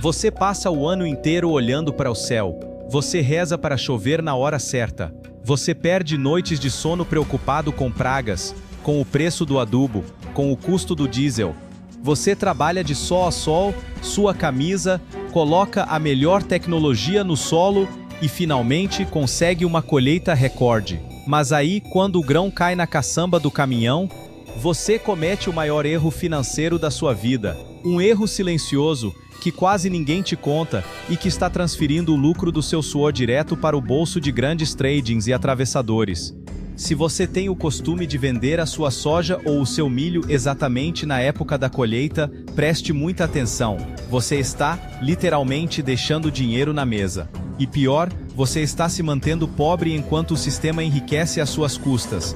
Você passa o ano inteiro olhando para o céu. Você reza para chover na hora certa. Você perde noites de sono preocupado com pragas, com o preço do adubo, com o custo do diesel. Você trabalha de sol a sol, sua camisa, coloca a melhor tecnologia no solo e finalmente consegue uma colheita recorde. Mas aí, quando o grão cai na caçamba do caminhão, você comete o maior erro financeiro da sua vida. Um erro silencioso que quase ninguém te conta e que está transferindo o lucro do seu suor direto para o bolso de grandes tradings e atravessadores. Se você tem o costume de vender a sua soja ou o seu milho exatamente na época da colheita, preste muita atenção. Você está, literalmente, deixando dinheiro na mesa. E pior, você está se mantendo pobre enquanto o sistema enriquece às suas custas.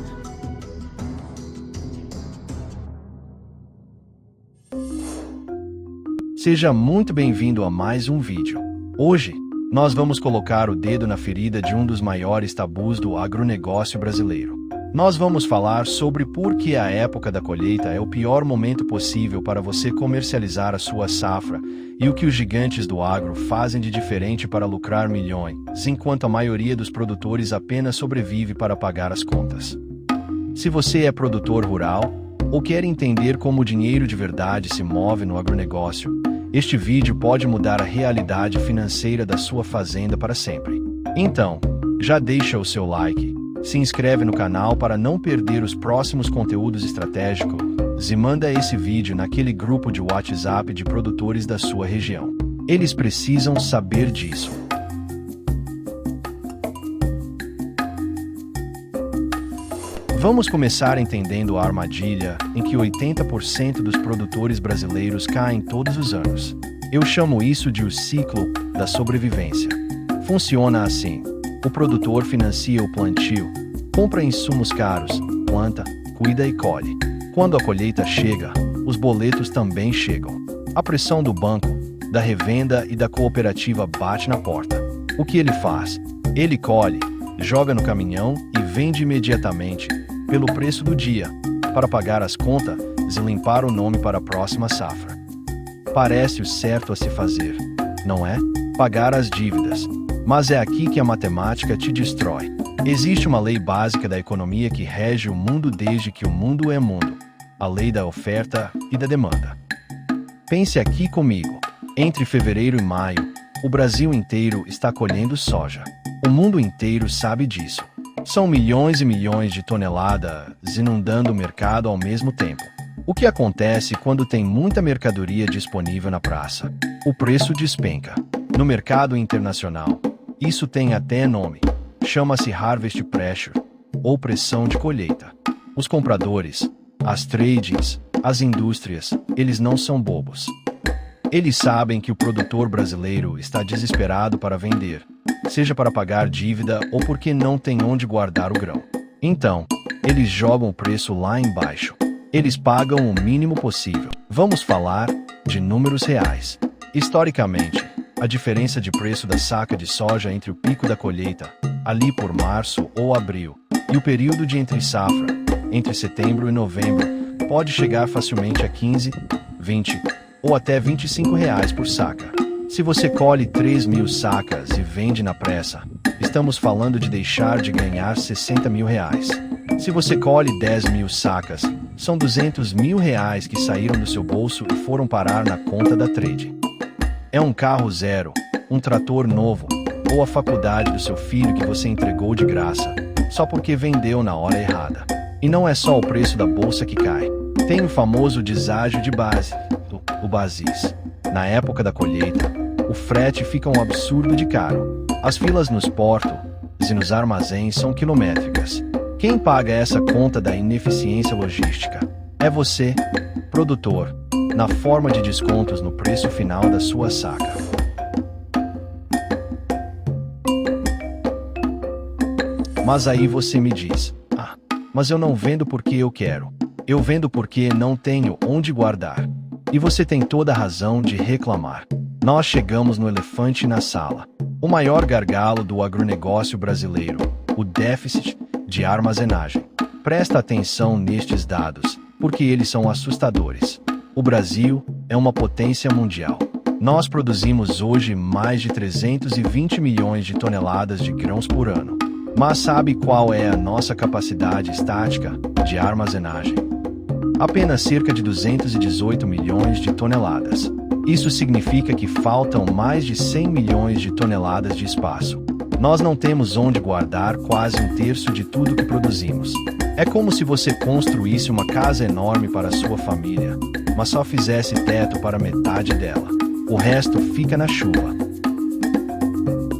Seja muito bem-vindo a mais um vídeo. Hoje, nós vamos colocar o dedo na ferida de um dos maiores tabus do agronegócio brasileiro. Nós vamos falar sobre por que a época da colheita é o pior momento possível para você comercializar a sua safra e o que os gigantes do agro fazem de diferente para lucrar milhões, enquanto a maioria dos produtores apenas sobrevive para pagar as contas. Se você é produtor rural ou quer entender como o dinheiro de verdade se move no agronegócio, este vídeo pode mudar a realidade financeira da sua fazenda para sempre. Então, já deixa o seu like, se inscreve no canal para não perder os próximos conteúdos estratégicos e manda esse vídeo naquele grupo de WhatsApp de produtores da sua região. Eles precisam saber disso. Vamos começar entendendo a armadilha em que 80% dos produtores brasileiros caem todos os anos. Eu chamo isso de o ciclo da sobrevivência. Funciona assim: o produtor financia o plantio, compra insumos caros, planta, cuida e colhe. Quando a colheita chega, os boletos também chegam. A pressão do banco, da revenda e da cooperativa bate na porta. O que ele faz? Ele colhe, joga no caminhão e vende imediatamente, pelo preço do dia, para pagar as contas e limpar o nome para a próxima safra. Parece o certo a se fazer, não é? Pagar as dívidas. Mas é aqui que a matemática te destrói. Existe uma lei básica da economia que rege o mundo desde que o mundo é mundo: a lei da oferta e da demanda. Pense aqui comigo. Entre fevereiro e maio, o Brasil inteiro está colhendo soja. O mundo inteiro sabe disso. São milhões e milhões de toneladas inundando o mercado ao mesmo tempo. O que acontece quando tem muita mercadoria disponível na praça? O preço despenca. No mercado internacional, isso tem até nome. Chama-se Harvest Pressure, ou pressão de colheita. Os compradores, as tradings, as indústrias, eles não são bobos. Eles sabem que o produtor brasileiro está desesperado para vender, seja para pagar dívida ou porque não tem onde guardar o grão. Então, eles jogam o preço lá embaixo. Eles pagam o mínimo possível. Vamos falar de números reais. Historicamente, a diferença de preço da saca de soja entre o pico da colheita, ali por março ou abril, e o período de entre-safra, entre setembro e novembro, pode chegar facilmente a 15, 20 ou até R$ 25 por saca. Se você colhe 3.000 sacas e vende na pressa, estamos falando de deixar de ganhar R$ 60 mil. Se você colhe 10.000 sacas, são R$ 200 mil que saíram do seu bolso e foram parar na conta da trade. É um carro zero, um trator novo, ou a faculdade do seu filho que você entregou de graça, só porque vendeu na hora errada. E não é só o preço da bolsa que cai. Tem o famoso deságio de base, o BASIS. Na época da colheita, o frete fica um absurdo de caro. As filas nos portos e nos armazéns são quilométricas. Quem paga essa conta da ineficiência logística? É você, produtor, na forma de descontos no preço final da sua saca. Mas aí você me diz: mas eu não vendo porque eu quero. Eu vendo porque não tenho onde guardar. E você tem toda a razão de reclamar. Nós chegamos no elefante na sala. O maior gargalo do agronegócio brasileiro, o déficit de armazenagem. Presta atenção nestes dados, porque eles são assustadores. O Brasil é uma potência mundial. Nós produzimos hoje mais de 320 milhões de toneladas de grãos por ano. Mas sabe qual é a nossa capacidade estática de armazenagem? Apenas cerca de 218 milhões de toneladas. Isso significa que faltam mais de 100 milhões de toneladas de espaço. Nós não temos onde guardar quase um terço de tudo que produzimos. É como se você construísse uma casa enorme para sua família, mas só fizesse teto para metade dela. O resto fica na chuva.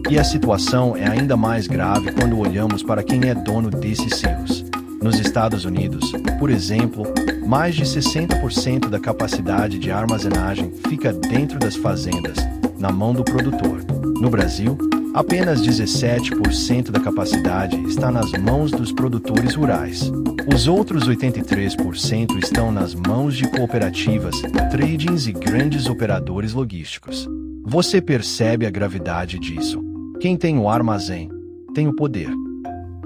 E a situação é ainda mais grave quando olhamos para quem é dono desses silos. Nos Estados Unidos, por exemplo, mais de 60% da capacidade de armazenagem fica dentro das fazendas, na mão do produtor. No Brasil, apenas 17% da capacidade está nas mãos dos produtores rurais. Os outros 83% estão nas mãos de cooperativas, tradings e grandes operadores logísticos. Você percebe a gravidade disso? Quem tem o armazém, tem o poder.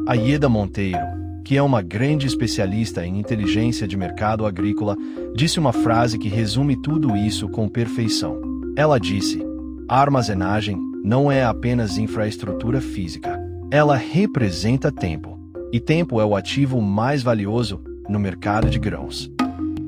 A Ieda Monteiro, que é uma grande especialista em inteligência de mercado agrícola, disse uma frase que resume tudo isso com perfeição. Ela disse: a armazenagem não é apenas infraestrutura física. Ela representa tempo. E tempo é o ativo mais valioso no mercado de grãos.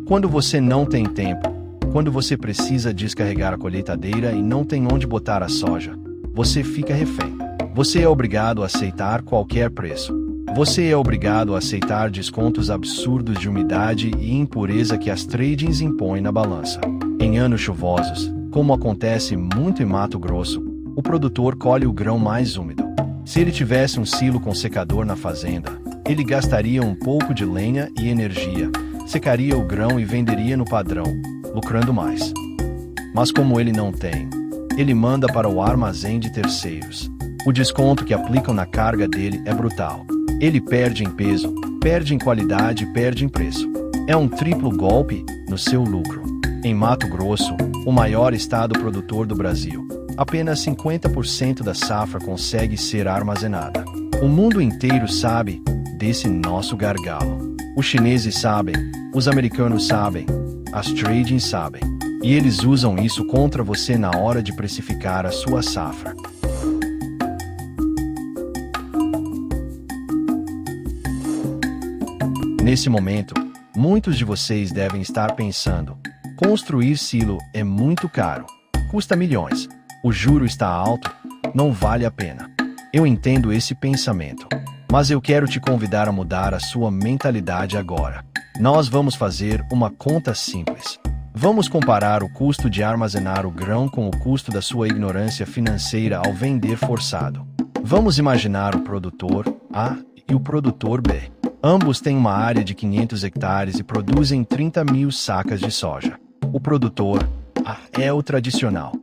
Quando você não tem tempo, quando você precisa descarregar a colheitadeira e não tem onde botar a soja, você fica refém. Você é obrigado a aceitar qualquer preço. Você é obrigado a aceitar descontos absurdos de umidade e impureza que as tradings impõem na balança. Em anos chuvosos, como acontece muito em Mato Grosso, o produtor colhe o grão mais úmido. Se ele tivesse um silo com secador na fazenda, ele gastaria um pouco de lenha e energia, secaria o grão e venderia no padrão, lucrando mais. Mas como ele não tem, ele manda para o armazém de terceiros. O desconto que aplicam na carga dele é brutal. Ele perde em peso, perde em qualidade e perde em preço. É um triplo golpe no seu lucro. Em Mato Grosso, o maior estado produtor do Brasil, apenas 50% da safra consegue ser armazenada. O mundo inteiro sabe desse nosso gargalo. Os chineses sabem, os americanos sabem, as tradings sabem. E eles usam isso contra você na hora de precificar a sua safra. Nesse momento, muitos de vocês devem estar pensando: construir silo é muito caro, custa milhões, o juro está alto, não vale a pena. Eu entendo esse pensamento, mas eu quero te convidar a mudar a sua mentalidade agora. Nós vamos fazer uma conta simples. Vamos comparar o custo de armazenar o grão com o custo da sua ignorância financeira ao vender forçado. Vamos imaginar o produtor A e o produtor B. Ambos têm uma área de 500 hectares e produzem 30 mil sacas de soja. O produtor A é o tradicional.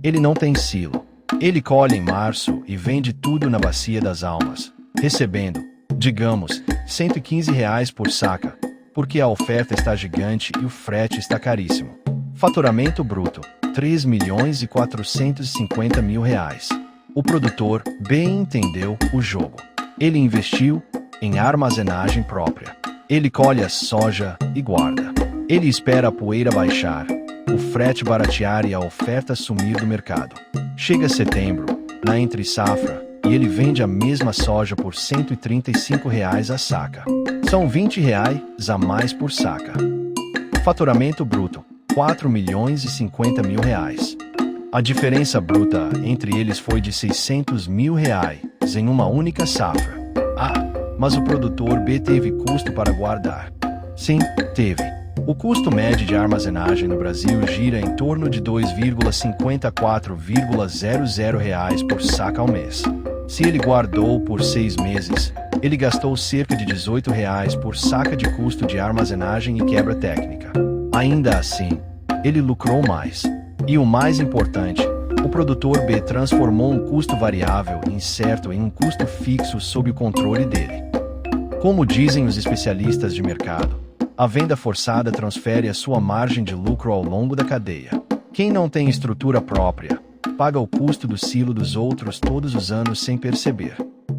Ele não tem silo. Ele colhe em março e vende tudo na Bacia das Almas, recebendo, digamos, R$ 115 por saca, porque a oferta está gigante e o frete está caríssimo. Faturamento bruto, R$ 3.450.000. O produtor B entendeu o jogo. Ele investiu em armazenagem própria. Ele colhe a soja e guarda. Ele espera a poeira baixar, o frete baratear e a oferta sumir do mercado. Chega setembro, na entre-safra, e ele vende a mesma soja por R$ 135 a saca. São R$ 20 a mais por saca. Faturamento bruto, R$ 4.050.000. A diferença bruta entre eles foi de R$ 600 mil em uma única safra. Mas o produtor B teve custo para guardar. Sim, teve. O custo médio de armazenagem no Brasil gira em torno de R$ 2,5400 por saca ao mês. Se ele guardou por 6 meses, ele gastou cerca de R$ 18 por saca de custo de armazenagem e quebra técnica. Ainda assim, ele lucrou mais. E o mais importante, o produtor B transformou um custo variável incerto em um custo fixo sob o controle dele. Como dizem os especialistas de mercado, a venda forçada transfere a sua margem de lucro ao longo da cadeia. Quem não tem estrutura própria, paga o custo do silo dos outros todos os anos sem perceber.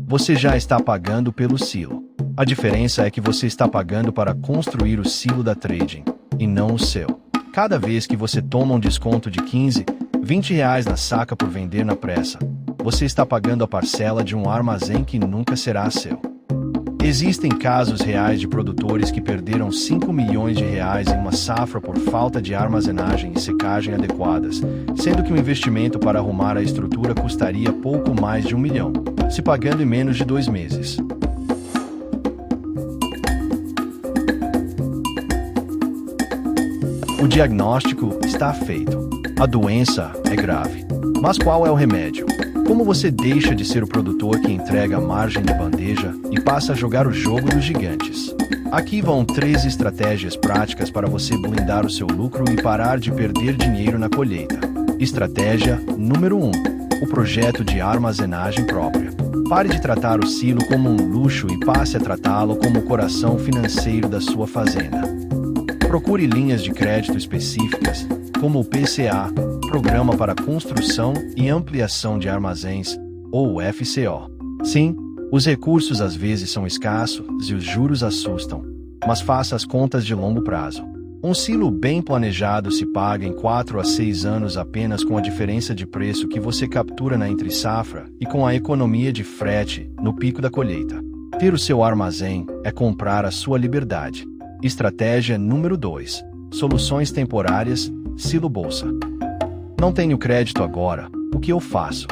Você já está pagando pelo silo. A diferença é que você está pagando para construir o silo da trading, e não o seu. Cada vez que você toma um desconto de 15, R$ 20 na saca por vender na pressa. Você está pagando a parcela de um armazém que nunca será seu. Existem casos reais de produtores que perderam R$ 5 milhões em uma safra por falta de armazenagem e secagem adequadas, sendo que o investimento para arrumar a estrutura custaria pouco mais de R$ 1 milhão, se pagando em menos de 2 meses. O diagnóstico está feito. A doença é grave. Mas qual é o remédio? Como você deixa de ser o produtor que entrega a margem de bandeja e passa a jogar o jogo dos gigantes? Aqui vão 3 estratégias práticas para você blindar o seu lucro e parar de perder dinheiro na colheita. Estratégia número 1. O projeto de armazenagem própria. Pare de tratar o silo como um luxo e passe a tratá-lo como o coração financeiro da sua fazenda. Procure linhas de crédito específicas, como o PCA, Programa para Construção e Ampliação de Armazéns, ou FCO. Sim, os recursos às vezes são escassos e os juros assustam, mas faça as contas de longo prazo. Um silo bem planejado se paga em 4 a 6 anos apenas com a diferença de preço que você captura na entre-safra e com a economia de frete no pico da colheita. Ter o seu armazém é comprar a sua liberdade. Estratégia número 2. Soluções temporárias, Silo Bolsa. Não tenho crédito agora, o que eu faço?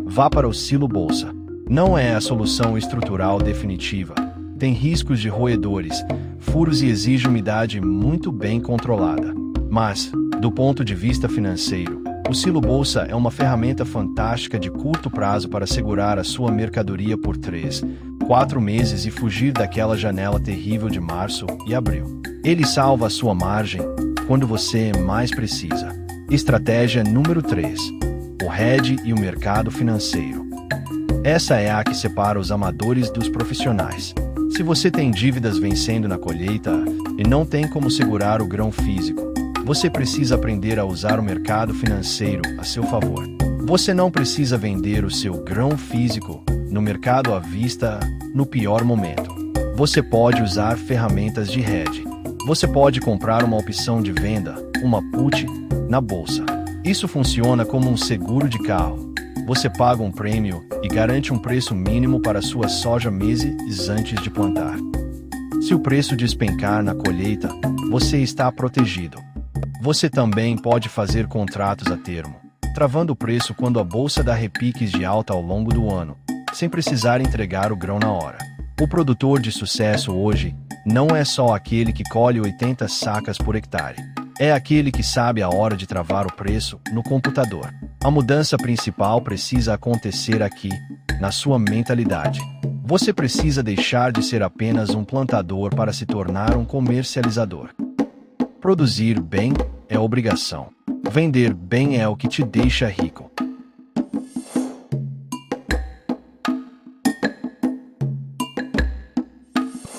Vá para o Silo Bolsa. Não é a solução estrutural definitiva. Tem riscos de roedores, furos e exige umidade muito bem controlada. Mas, do ponto de vista financeiro, o Silo Bolsa é uma ferramenta fantástica de curto prazo para segurar a sua mercadoria por 3, 4 meses e fugir daquela janela terrível de março e abril. Ele salva a sua margem quando você mais precisa. Estratégia número 3. O hedge e o mercado financeiro. Essa é a que separa os amadores dos profissionais. Se você tem dívidas vencendo na colheita e não tem como segurar o grão físico, você precisa aprender a usar o mercado financeiro a seu favor. Você não precisa vender o seu grão físico no mercado à vista no pior momento. Você pode usar ferramentas de hedge. Você pode comprar uma opção de venda, uma put, na bolsa. Isso funciona como um seguro de carro. Você paga um prêmio e garante um preço mínimo para sua soja meses antes de plantar. Se o preço despencar na colheita, você está protegido. Você também pode fazer contratos a termo, travando o preço quando a bolsa dá repiques de alta ao longo do ano, sem precisar entregar o grão na hora. O produtor de sucesso hoje não é só aquele que colhe 80 sacas por hectare. É aquele que sabe a hora de travar o preço no computador. A mudança principal precisa acontecer aqui, na sua mentalidade. Você precisa deixar de ser apenas um plantador para se tornar um comercializador. Produzir bem é obrigação. Vender bem é o que te deixa rico.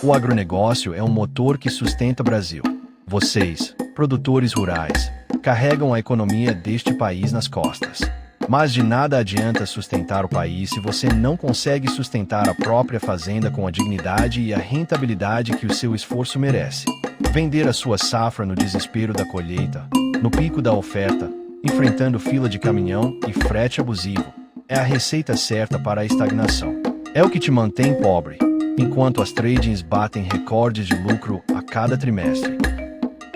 O agronegócio é um motor que sustenta o Brasil. Vocês, produtores rurais, carregam a economia deste país nas costas. Mas de nada adianta sustentar o país se você não consegue sustentar a própria fazenda com a dignidade e a rentabilidade que o seu esforço merece. Vender a sua safra no desespero da colheita, no pico da oferta, enfrentando fila de caminhão e frete abusivo, é a receita certa para a estagnação. É o que te mantém pobre, enquanto as tradings batem recordes de lucro a cada trimestre.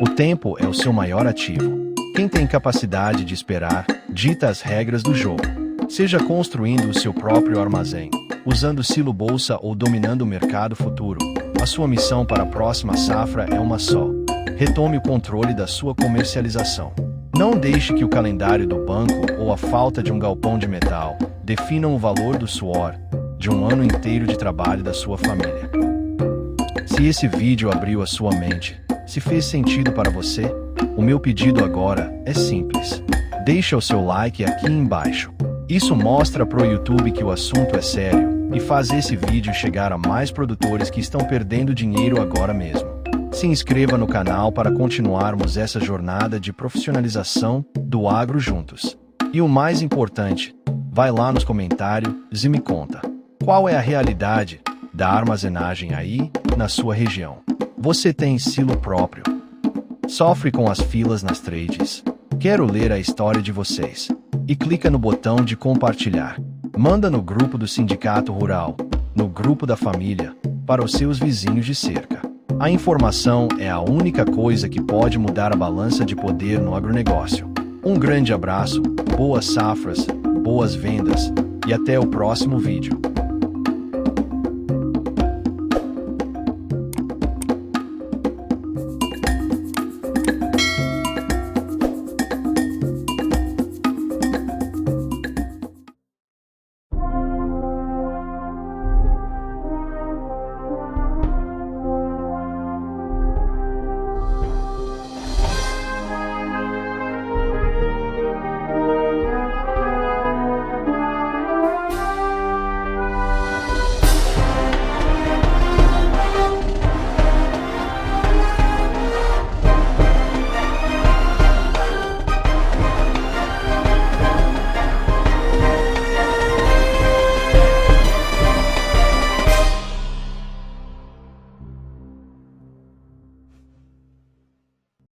O tempo é o seu maior ativo. Quem tem capacidade de esperar, dita as regras do jogo. Seja construindo o seu próprio armazém, usando silo bolsa ou dominando o mercado futuro, a sua missão para a próxima safra é uma só. Retome o controle da sua comercialização. Não deixe que o calendário do banco ou a falta de um galpão de metal definam o valor do suor de um ano inteiro de trabalho da sua família. Se esse vídeo abriu a sua mente, se fez sentido para você, o meu pedido agora é simples. Deixa o seu like aqui embaixo. Isso mostra pro YouTube que o assunto é sério e faz esse vídeo chegar a mais produtores que estão perdendo dinheiro agora mesmo. Se inscreva no canal para continuarmos essa jornada de profissionalização do agro juntos. E o mais importante, vai lá nos comentários e me conta. Qual é a realidade da armazenagem aí na sua região? Você tem silo próprio? Sofre com as filas nas trades? Quero ler a história de vocês. e clica no botão de compartilhar. Manda no grupo do Sindicato Rural, no grupo da família, para os seus vizinhos de cerca. A informação é a única coisa que pode mudar a balança de poder no agronegócio. Um grande abraço, boas safras, boas vendas e até o próximo vídeo.